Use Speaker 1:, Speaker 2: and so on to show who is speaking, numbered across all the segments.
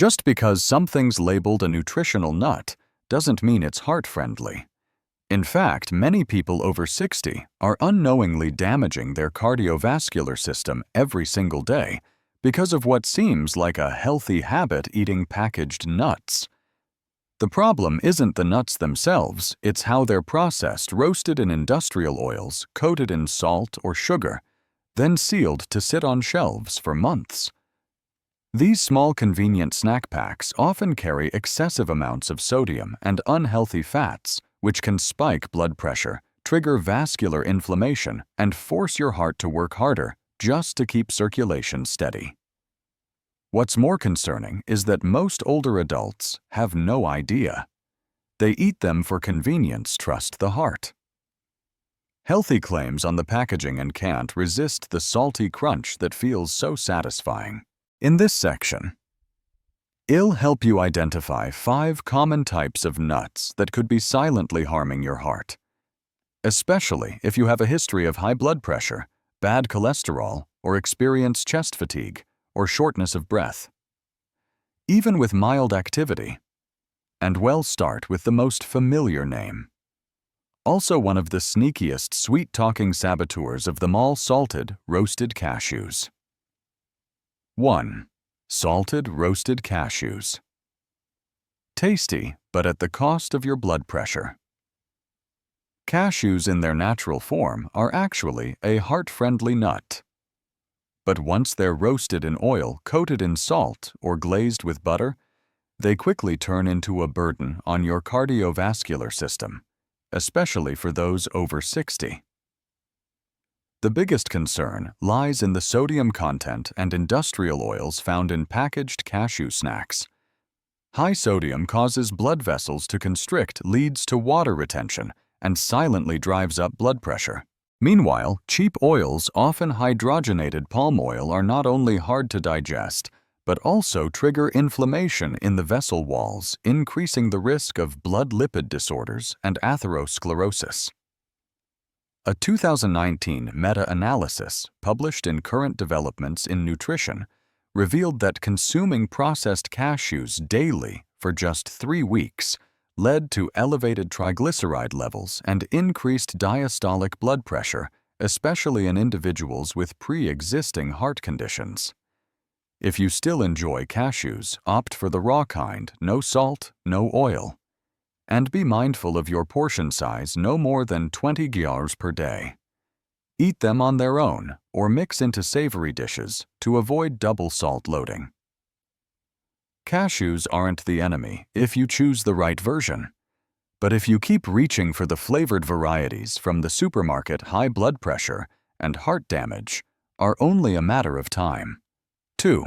Speaker 1: Just because something's labeled a nutritional nut doesn't mean it's heart-friendly. In fact, many people over 60 are unknowingly damaging their cardiovascular system every single day because of what seems like a healthy habit eating packaged nuts. The problem isn't the nuts themselves, it's how they're processed, roasted in industrial oils, coated in salt or sugar, then sealed to sit on shelves for months. These small convenient snack packs often carry excessive amounts of sodium and unhealthy fats, which can spike blood pressure, trigger vascular inflammation, and force your heart to work harder just to keep circulation steady. What's more concerning is that most older adults have no idea. They eat them for convenience, trust the heart. Healthy claims on the packaging and can't resist the salty crunch that feels so satisfying. In this section, I'll help you identify 5 common types of nuts that could be silently harming your heart, especially if you have a history of high blood pressure, bad cholesterol, or experience chest fatigue or shortness of breath. Even with mild activity, and we'll start with the most familiar name. Also one of the sneakiest sweet-talking saboteurs of them all, salted roasted cashews. 1. Salted roasted cashews. Tasty, but at the cost of your blood pressure. Cashews in their natural form are actually a heart-friendly nut. But once they're roasted in oil, coated in salt, or glazed with butter, they quickly turn into a burden on your cardiovascular system, especially for those over 60. The biggest concern lies in the sodium content and industrial oils found in packaged cashew snacks. High sodium causes blood vessels to constrict, leads to water retention, and silently drives up blood pressure. Meanwhile, cheap oils, often hydrogenated palm oil, are not only hard to digest, but also trigger inflammation in the vessel walls, increasing the risk of blood lipid disorders and atherosclerosis. A 2019 meta-analysis published in Current Developments in Nutrition revealed that consuming processed cashews daily for just 3 weeks led to elevated triglyceride levels and increased diastolic blood pressure, especially in individuals with pre-existing heart conditions. If you still enjoy cashews, opt for the raw kind, no salt, no oil. And be mindful of your portion size, no more than 20 grams per day. Eat them on their own or mix into savory dishes to avoid double salt loading. Cashews aren't the enemy if you choose the right version. But if you keep reaching for the flavored varieties from the supermarket, high blood pressure and heart damage are only a matter of time. 2.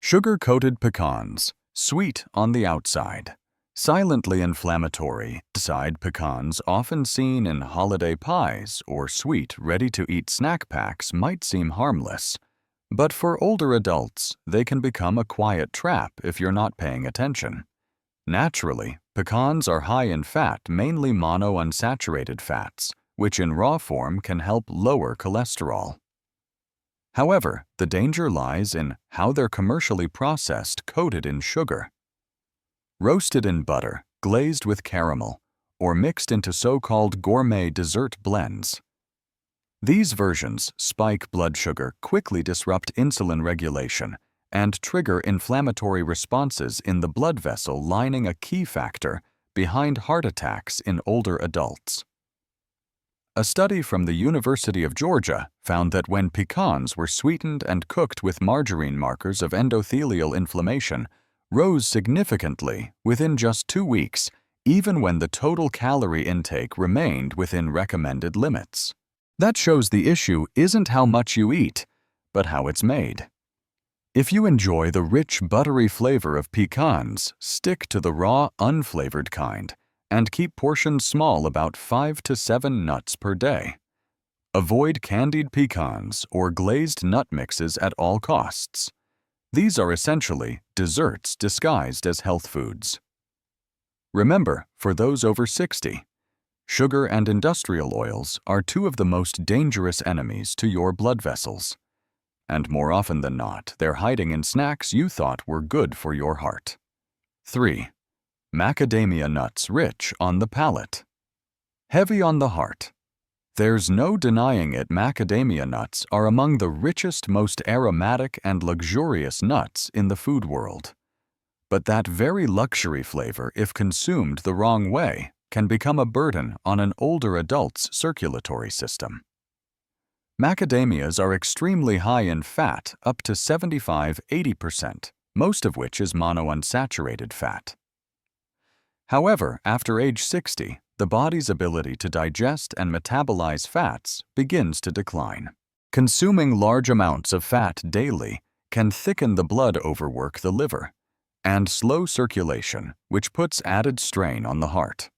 Speaker 1: Sugar-coated pecans, sweet on the outside, silently inflammatory. Inside pecans, often seen in holiday pies or sweet, ready-to-eat snack packs, might seem harmless. But for older adults, they can become a quiet trap if you're not paying attention. Naturally, pecans are high in fat, mainly monounsaturated fats, which in raw form can help lower cholesterol. However, the danger lies in how they're commercially processed, coated in sugar. Roasted in butter, glazed with caramel, or mixed into so-called gourmet dessert blends. These versions spike blood sugar, quickly disrupt insulin regulation, and trigger inflammatory responses in the blood vessel lining, a key factor behind heart attacks in older adults. A study from the University of Georgia found that when pecans were sweetened and cooked with margarine, markers of endothelial inflammation rose significantly within just 2 weeks, even when the total calorie intake remained within recommended limits. That shows the issue isn't how much you eat, but how it's made. If you enjoy the rich, buttery flavor of pecans, stick to the raw, unflavored kind and keep portions small, about 5 to 7 nuts per day. Avoid candied pecans or glazed nut mixes at all costs. These are essentially desserts disguised as health foods. Remember, for those over 60, sugar and industrial oils are 2 of the most dangerous enemies to your blood vessels. and more often than not, they're hiding in snacks you thought were good for your heart. 3. Macadamia nuts rich on the palate. Heavy on the heart. There's no denying it, macadamia nuts are among the richest, most aromatic and luxurious nuts in the food world. But that very luxury flavor, if consumed the wrong way, can become a burden on an older adult's circulatory system. Macadamias are extremely high in fat, up to 75–80%, most of which is monounsaturated fat. However, after age 60, the body's ability to digest and metabolize fats begins to decline. Consuming large amounts of fat daily can thicken the blood, overwork the liver, and slow circulation, which puts added strain on the heart.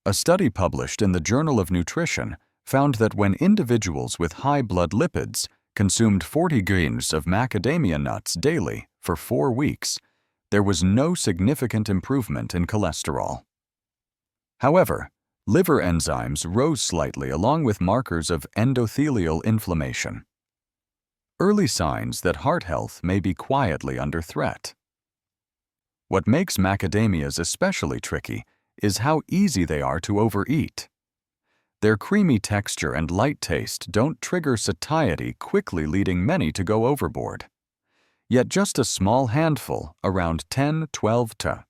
Speaker 1: A study published in the Journal of Nutrition found that when individuals with high blood lipids consumed 40 grams of macadamia nuts daily for 4 weeks, there was no significant improvement in cholesterol. However, liver enzymes rose slightly along with markers of endothelial inflammation. Early signs that heart health may be quietly under threat. What makes macadamias especially tricky is how easy they are to overeat. Their creamy texture and light taste don't trigger satiety, quickly leading many to go overboard. Yet just a small handful, around 10–12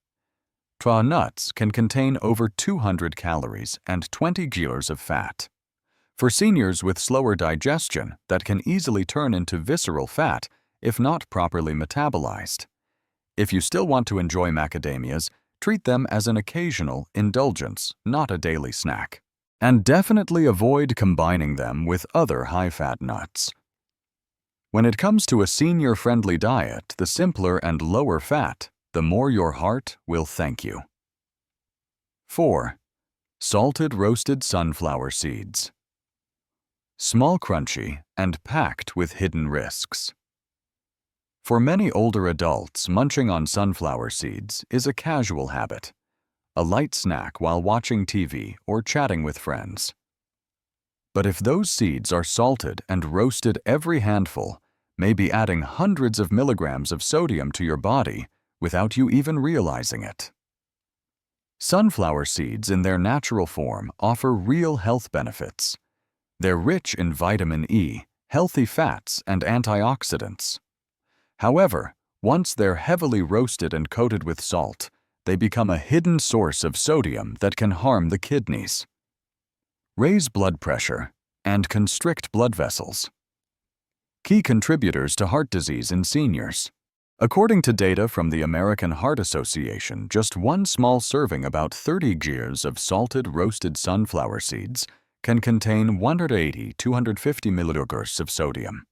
Speaker 1: nuts, can contain over 200 calories and 20 grams of fat. For seniors with slower digestion, that can easily turn into visceral fat if not properly metabolized. If you still want to enjoy macadamias, treat them as an occasional indulgence, not a daily snack. And definitely avoid combining them with other high-fat nuts. When it comes to a senior-friendly diet, the simpler and lower fat, the more your heart will thank you. 4. Salted roasted sunflower seeds. Small, crunchy, and packed with hidden risks. For many older adults, munching on sunflower seeds is a casual habit, a light snack while watching TV or chatting with friends. But if those seeds are salted and roasted, every handful may be adding hundreds of milligrams of sodium to your body without you even realizing it. Sunflower seeds in their natural form offer real health benefits. They're rich in vitamin E, healthy fats, and antioxidants. However, once they're heavily roasted and coated with salt, they become a hidden source of sodium that can harm the kidneys, raise blood pressure, and constrict blood vessels. Key contributors to heart disease in seniors. According to data from the American Heart Association, just one small serving, about 30 grams of salted roasted sunflower seeds, can contain 180–250 milligrams of sodium.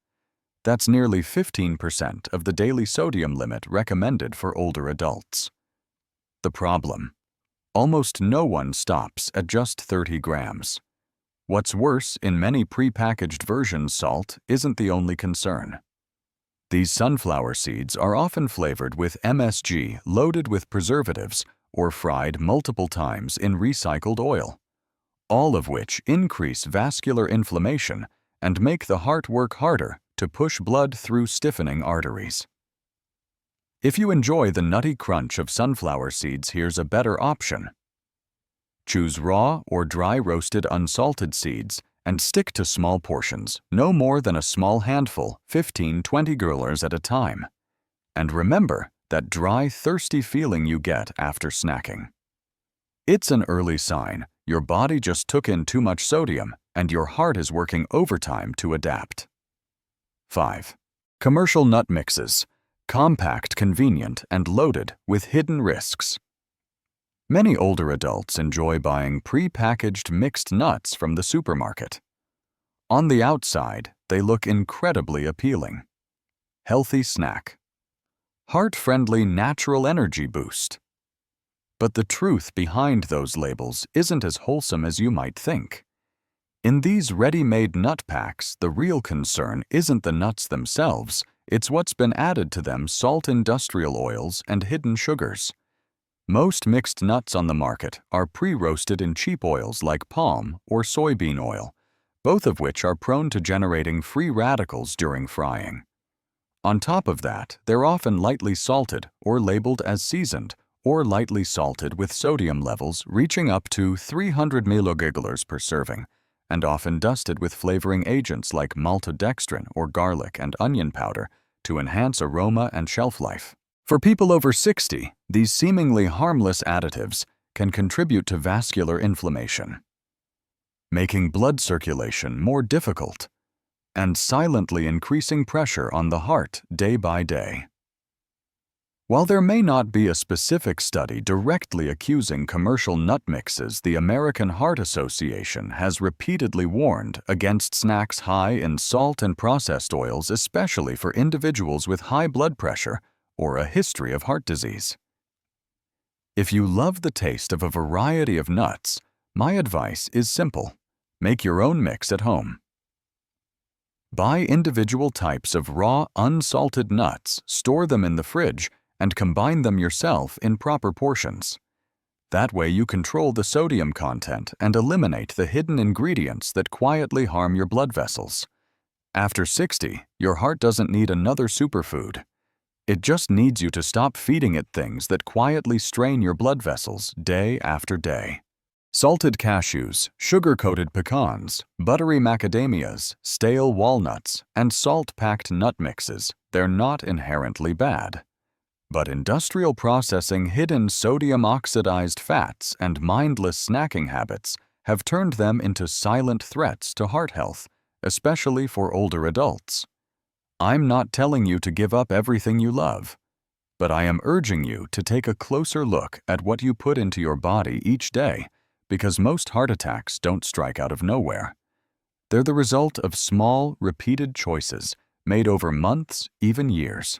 Speaker 1: That's nearly 15% of the daily sodium limit recommended for older adults. The problem: almost no one stops at just 30 grams. What's worse, in many pre-packaged versions, salt isn't the only concern. These sunflower seeds are often flavored with MSG, loaded with preservatives, or fried multiple times in recycled oil, all of which increase vascular inflammation and make the heart work harder to push blood through stiffening arteries. If you enjoy the nutty crunch of sunflower seeds, here's a better option. Choose raw or dry roasted unsalted seeds and stick to small portions, no more than a small handful, 15–20 grams at a time. And remember that dry, thirsty feeling you get after snacking. It's an early sign your body just took in too much sodium and your heart is working overtime to adapt. 5. Commercial nut mixes. Compact, convenient, and loaded with hidden risks. Many older adults enjoy buying pre-packaged mixed nuts from the supermarket. On the outside, they look incredibly appealing. Healthy snack. Heart-friendly natural energy boost. But the truth behind those labels isn't as wholesome as you might think. In these ready-made nut packs, the real concern isn't the nuts themselves, it's what's been added to them: salt, industrial oils, and hidden sugars. Most mixed nuts on the market are pre-roasted in cheap oils like palm or soybean oil, both of which are prone to generating free radicals during frying. On top of that, they're often lightly salted or labeled as seasoned, or lightly salted with sodium levels reaching up to 300 milliliters per serving, and often dusted with flavoring agents like maltodextrin or garlic and onion powder to enhance aroma and shelf life. For people over 60, these seemingly harmless additives can contribute to vascular inflammation, making blood circulation more difficult and silently increasing pressure on the heart day by day. While there may not be a specific study directly accusing commercial nut mixes, the American Heart Association has repeatedly warned against snacks high in salt and processed oils, especially for individuals with high blood pressure or a history of heart disease. If you love the taste of a variety of nuts, my advice is simple: make your own mix at home. Buy individual types of raw, unsalted nuts, store them in the fridge, and combine them yourself in proper portions. That way you control the sodium content and eliminate the hidden ingredients that quietly harm your blood vessels. After 60, your heart doesn't need another superfood. It just needs you to stop feeding it things that quietly strain your blood vessels day after day. Salted cashews, sugar-coated pecans, buttery macadamias, stale walnuts, and salt-packed nut mixes, they're not inherently bad. But industrial processing, hidden sodium-oxidized fats, and mindless snacking habits have turned them into silent threats to heart health, especially for older adults. I'm not telling you to give up everything you love, but I am urging you to take a closer look at what you put into your body each day, because most heart attacks don't strike out of nowhere. They're the result of small, repeated choices made over months, even years.